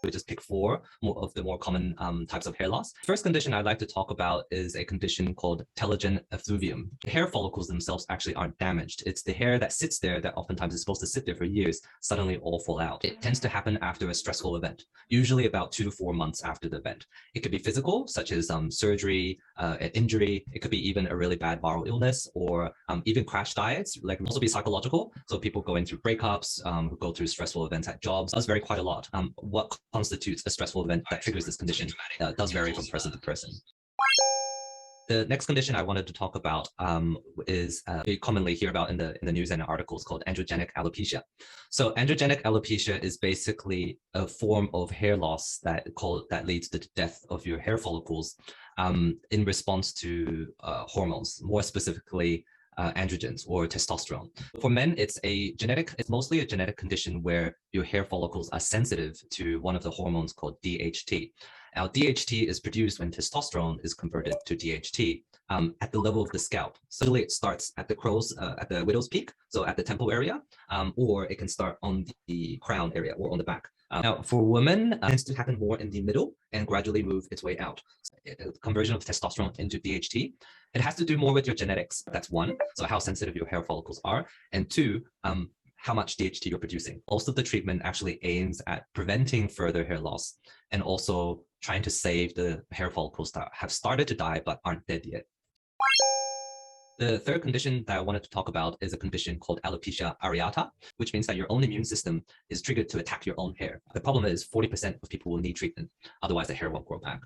We just pick four more of the more common types of hair loss. First condition I'd like to talk about is a condition called telogen effluvium. The hair follicles themselves actually aren't damaged. It's the hair that sits there that oftentimes is supposed to sit there for years, suddenly all fall out. It tends to happen after a stressful event, usually about 2 to 4 months after the event. It could be physical, such as surgery, an injury. It could be even a really bad viral illness, or even crash diets. Like, it can also be psychological. So people going through breakups, who go through stressful events at jobs, does vary quite a lot. What constitutes a stressful event that triggers this condition does vary from person to person. The next condition I wanted to talk about is we commonly hear about in the news and articles called androgenic alopecia. So androgenic alopecia is basically a form of hair loss that leads to the death of your hair follicles in response to hormones, more specifically androgens or testosterone. For men, it's mostly a genetic condition where your hair follicles are sensitive to one of the hormones called DHT. Now, DHT is produced when testosterone is converted to DHT at the level of the scalp. So it starts at the widow's peak, so at the temple area, or it can start on the crown area or on the back. Now, for women, it tends to happen more in the middle and gradually move its way out. Conversion of testosterone into DHT. It has to do more with your genetics. That's one, so how sensitive your hair follicles are. And two, how much DHT you're producing. Most of the treatment actually aims at preventing further hair loss and also trying to save the hair follicles that have started to die but aren't dead yet. The third condition that I wanted to talk about is a condition called Alopecia Areata, which means that your own immune system is triggered to attack your own hair. The problem is 40% of people will need treatment, otherwise the hair won't grow back.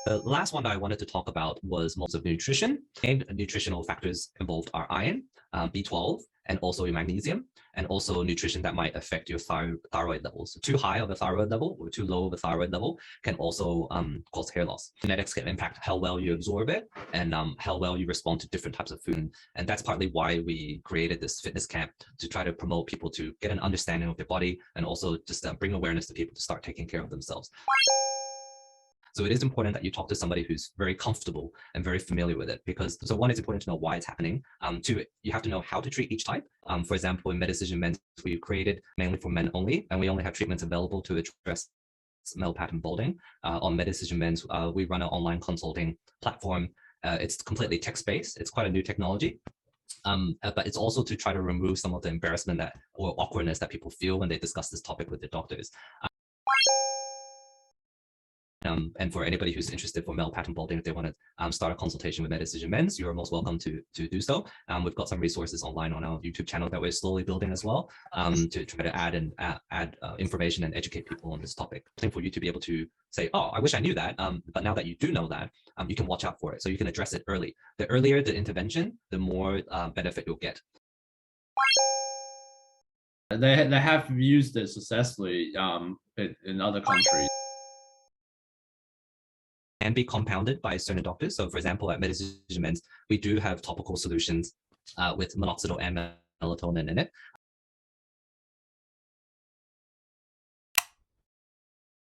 The last one that I wanted to talk about was modes of nutrition. And nutritional factors involved are iron, B12, and also your magnesium, and also nutrition that might affect your thyroid levels. Too high of a thyroid level or too low of a thyroid level can also cause hair loss. Genetics can impact how well you absorb it and how well you respond to different types of food. And that's partly why we created this fitness camp, to try to promote people to get an understanding of their body and also just bring awareness to people to start taking care of themselves. So it is important that you talk to somebody who's very comfortable and very familiar with it, because so one, it's important to know why it's happening. Two, you have to know how to treat each type. For example, in Medicision Men's, we created mainly for men only, and we only have treatments available to address male pattern balding. On Medicision Men's, we run an online consulting platform. It's completely text-based. It's quite a new technology. But it's also to try to remove some of the embarrassment or awkwardness that people feel when they discuss this topic with their doctors. And for anybody who's interested for male pattern balding, if they want to start a consultation with Medicision Men's, you're most welcome to do so. We've got some resources online on our YouTube channel that we're slowly building as well, to try to add information and educate people on this topic. For you to be able to say, oh, I wish I knew that, but now that you do know that, you can watch out for it. So you can address it early. The earlier the intervention, the more benefit you'll get. They have used it successfully in other countries. Can be compounded by certain doctors. So for example, at Medicision Men's, we do have topical solutions with minoxidil and melatonin in it.